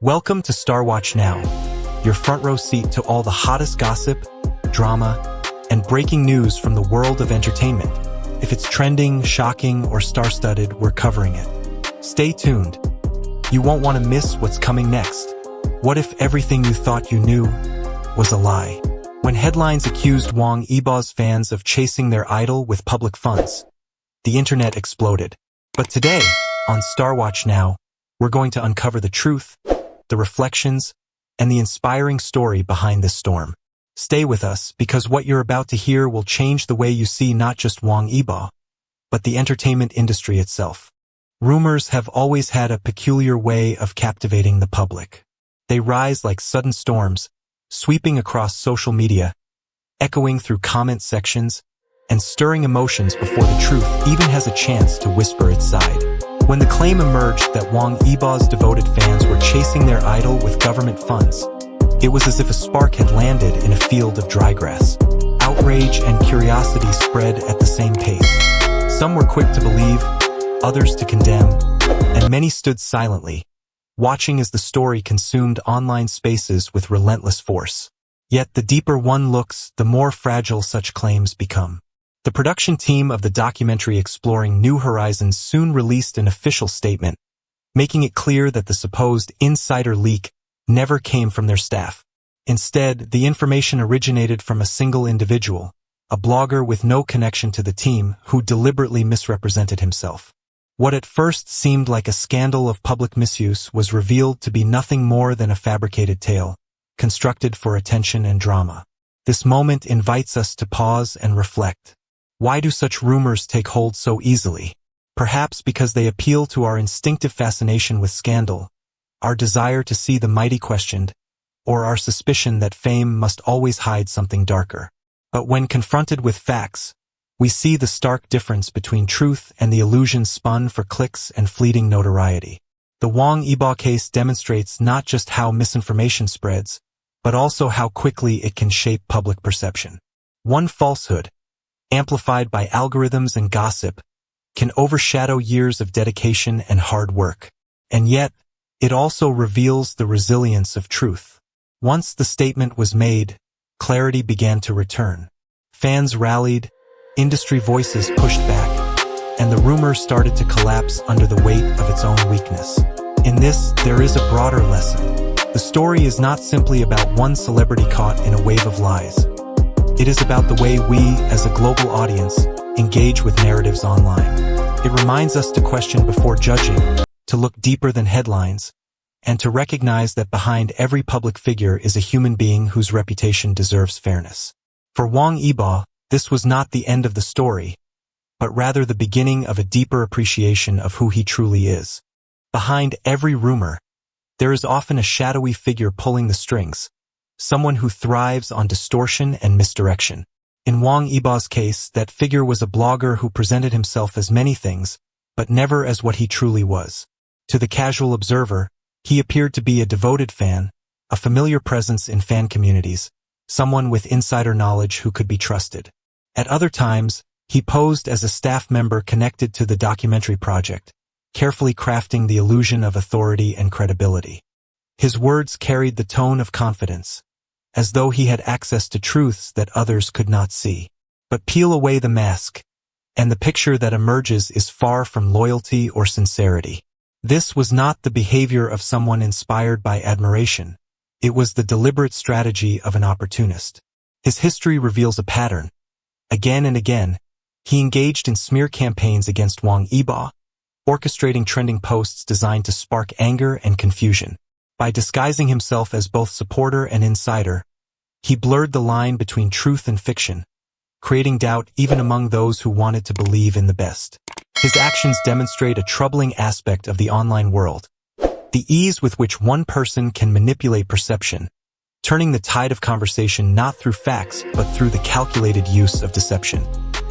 Welcome to StarWatch Now, your front row seat to all the hottest gossip, drama, and breaking news from the world of entertainment. If it's trending, shocking, or star-studded, we're covering it. Stay tuned. You won't want to miss what's coming next. What if everything you thought you knew was a lie? When headlines accused Wong Yibo's fans of chasing their idol with public funds, the internet exploded. But today, on StarWatch Now, we're going to uncover the truth, the reflections, and the inspiring story behind this storm. Stay with us, because what you're about to hear will change the way you see not just Wang Yibo, but the entertainment industry itself. Rumors have always had a peculiar way of captivating the public. They rise like sudden storms, sweeping across social media, echoing through comment sections, and stirring emotions before the truth even has a chance to whisper its side. When the claim emerged that Wang Yibo's devoted fans were chasing their idol with government funds, it was as if a spark had landed in a field of dry grass. Outrage and curiosity spread at the same pace. Some were quick to believe, others to condemn, and many stood silently, watching as the story consumed online spaces with relentless force. Yet the deeper one looks, the more fragile such claims become. The production team of the documentary Exploring New Horizons soon released an official statement, making it clear that the supposed insider leak never came from their staff. Instead, the information originated from a single individual, a blogger with no connection to the team who deliberately misrepresented himself. What at first seemed like a scandal of public misuse was revealed to be nothing more than a fabricated tale, constructed for attention and drama. This moment invites us to pause and reflect. Why do such rumors take hold so easily? Perhaps because they appeal to our instinctive fascination with scandal, our desire to see the mighty questioned, or our suspicion that fame must always hide something darker. But when confronted with facts, we see the stark difference between truth and the illusions spun for clicks and fleeting notoriety. The Wang Yibo case demonstrates not just how misinformation spreads, but also how quickly it can shape public perception. One falsehood, amplified by algorithms and gossip, can overshadow years of dedication and hard work. And yet, it also reveals the resilience of truth. Once the statement was made, clarity began to return. Fans rallied, industry voices pushed back, and the rumor started to collapse under the weight of its own weakness. In this, there is a broader lesson. The story is not simply about one celebrity caught in a wave of lies. It is about the way we, as a global audience, engage with narratives online. It reminds us to question before judging, to look deeper than headlines, and to recognize that behind every public figure is a human being whose reputation deserves fairness. For Wang Yibo, this was not the end of the story, but rather the beginning of a deeper appreciation of who he truly is. Behind every rumor, there is often a shadowy figure pulling the strings, someone who thrives on distortion and misdirection. In Wang Yibo's case, that figure was a blogger who presented himself as many things, but never as what he truly was. To the casual observer, he appeared to be a devoted fan, a familiar presence in fan communities, someone with insider knowledge who could be trusted. At other times, he posed as a staff member connected to the documentary project, carefully crafting the illusion of authority and credibility. His words carried the tone of confidence, as though he had access to truths that others could not see. But peel away the mask, and the picture that emerges is far from loyalty or sincerity. This was not the behavior of someone inspired by admiration. It was the deliberate strategy of an opportunist. His history reveals a pattern. Again and again, he engaged in smear campaigns against Wang Yibo, orchestrating trending posts designed to spark anger and confusion. By disguising himself as both supporter and insider, he blurred the line between truth and fiction, creating doubt even among those who wanted to believe in the best. His actions demonstrate a troubling aspect of the online world: the ease with which one person can manipulate perception, turning the tide of conversation not through facts but through the calculated use of deception.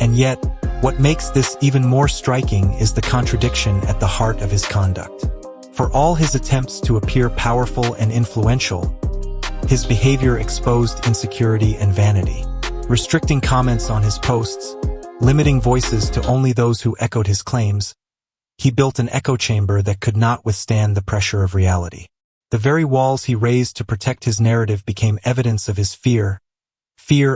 And yet, what makes this even more striking is the contradiction at the heart of his conduct. For all his attempts to appear powerful and influential, his behavior exposed insecurity and vanity. Restricting comments on his posts, limiting voices to only those who echoed his claims, he built an echo chamber that could not withstand the pressure of reality. The very walls he raised to protect his narrative became evidence of his fear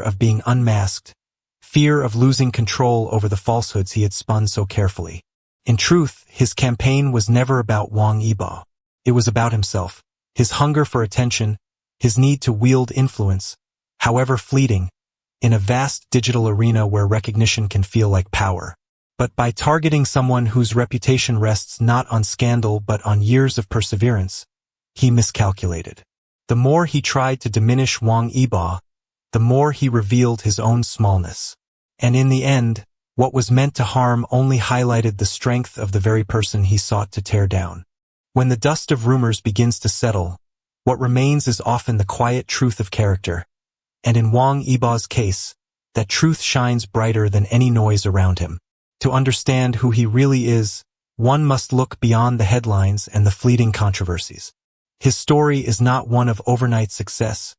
of being unmasked, fear of losing control over the falsehoods he had spun so carefully. In truth, his campaign was never about Wang Yibo. It was about himself, his hunger for attention, his need to wield influence, however fleeting, in a vast digital arena where recognition can feel like power. But by targeting someone whose reputation rests not on scandal but on years of perseverance, he miscalculated. The more he tried to diminish Wong Eba, the more he revealed his own smallness. And in the end, what was meant to harm only highlighted the strength of the very person he sought to tear down. When the dust of rumors begins to settle, what remains is often the quiet truth of character. And in Wong Eba's case, that truth shines brighter than any noise around him. To understand who he really is, one must look beyond the headlines and the fleeting controversies. His story is not one of overnight success,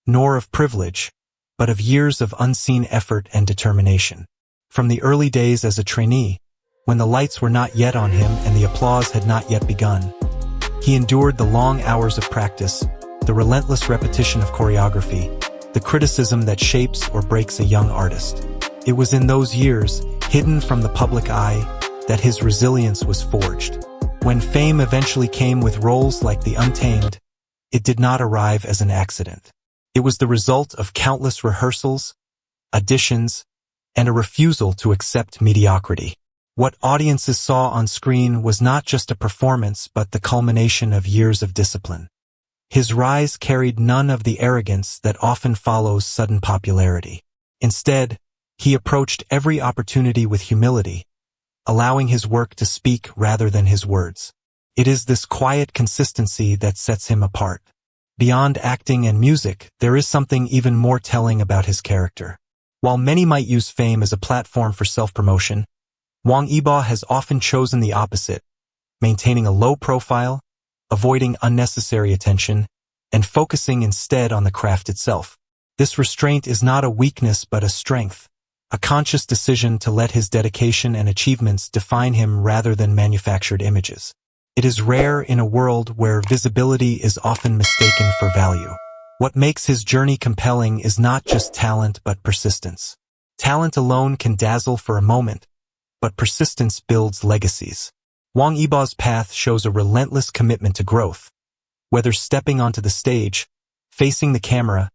nor of privilege, but of years of unseen effort and determination. From the early days as a trainee, when the lights were not yet on him and the applause had not yet begun, he endured the long hours of practice, the relentless repetition of choreography, the criticism that shapes or breaks a young artist. It was in those years, hidden from the public eye, that his resilience was forged. When fame eventually came with roles like The Untamed, it did not arrive as an accident. It was the result of countless rehearsals, auditions, and a refusal to accept mediocrity. What audiences saw on screen was not just a performance but the culmination of years of discipline. His rise carried none of the arrogance that often follows sudden popularity. Instead, he approached every opportunity with humility, allowing his work to speak rather than his words. It is this quiet consistency that sets him apart. Beyond acting and music, there is something even more telling about his character. While many might use fame as a platform for self-promotion, Wong Eba has often chosen the opposite, maintaining a low profile, avoiding unnecessary attention, and focusing instead on the craft itself. This restraint is not a weakness but a strength, a conscious decision to let his dedication and achievements define him rather than manufactured images. It is rare in a world where visibility is often mistaken for value. What makes his journey compelling is not just talent but persistence. Talent alone can dazzle for a moment, but persistence builds legacies. Wong Eba's path shows a relentless commitment to growth. Whether stepping onto the stage, facing the camera,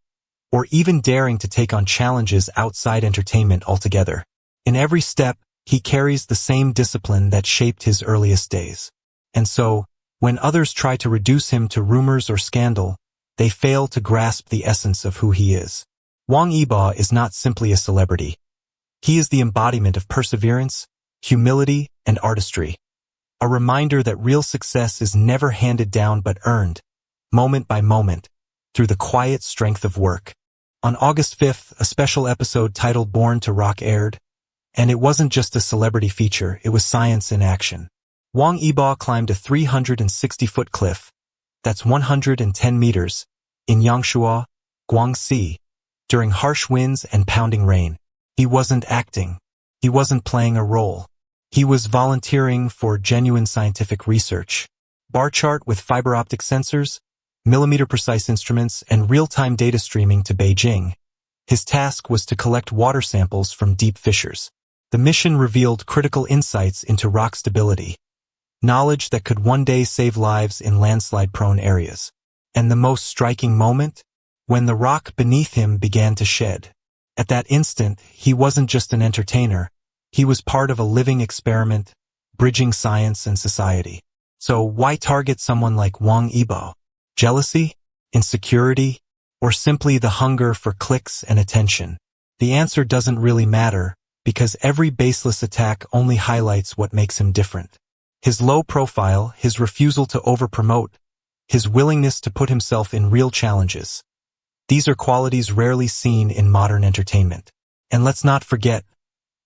or even daring to take on challenges outside entertainment altogether. In every step, he carries the same discipline that shaped his earliest days. And so, when others try to reduce him to rumors or scandal, they fail to grasp the essence of who he is. Wong Eba is not simply a celebrity. He is the embodiment of perseverance, humility, and artistry. A reminder that real success is never handed down but earned, moment by moment, through the quiet strength of work. On August 5th, a special episode titled Born to Rock aired, and it wasn't just a celebrity feature, it was science in action. Wang Yibo climbed a 360-foot cliff, that's 110 meters, in Yangshuo, Guangxi, during harsh winds and pounding rain. He wasn't acting. He wasn't playing a role. He was volunteering for genuine scientific research. Bar chart with fiber optic sensors, millimeter-precise instruments, and real-time data streaming to Beijing. His task was to collect water samples from deep fissures. The mission revealed critical insights into rock stability, knowledge that could one day save lives in landslide-prone areas. And the most striking moment? When the rock beneath him began to shed. At that instant, he wasn't just an entertainer. He was part of a living experiment, bridging science and society. So why target someone like Wang Yibo? Jealousy? Insecurity? Or simply the hunger for clicks and attention? The answer doesn't really matter, because every baseless attack only highlights what makes him different. His low profile, his refusal to over-promote, his willingness to put himself in real challenges. These are qualities rarely seen in modern entertainment. And let's not forget,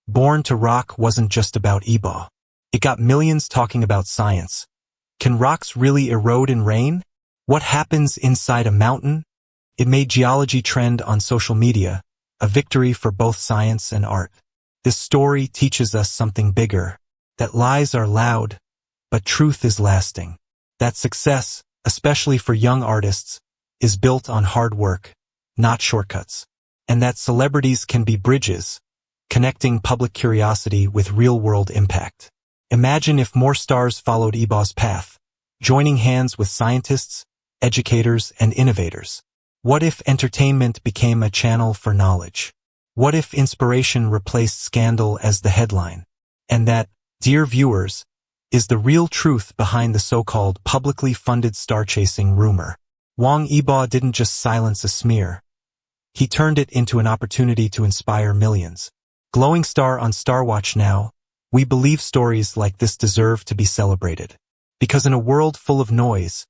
Born to Rock wasn't just about Eba. It got millions talking about science. Can rocks really erode in rain? What happens inside a mountain? It made geology trend on social media, a victory for both science and art. This story teaches us something bigger, that lies are loud, but truth is lasting. That success, especially for young artists, is built on hard work, not shortcuts. And that celebrities can be bridges, connecting public curiosity with real-world impact. Imagine if more stars followed Eba's path, joining hands with scientists, educators, and innovators. What if entertainment became a channel for knowledge? What if inspiration replaced scandal as the headline? And that, dear viewers, is the real truth behind the so-called publicly funded star-chasing rumor. Wong Eba didn't just silence a smear. He turned it into an opportunity to inspire millions. Glowing star on StarWatch Now, we believe stories like this deserve to be celebrated. Because in a world full of noise,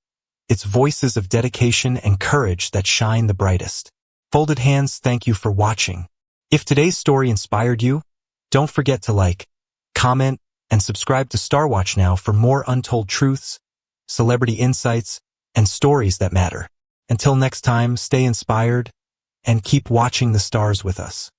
it's voices of dedication and courage that shine the brightest. Folded hands, thank you for watching. If today's story inspired you, don't forget to like, comment, and subscribe to StarWatch Now for more untold truths, celebrity insights, and stories that matter. Until next time, stay inspired and keep watching the stars with us.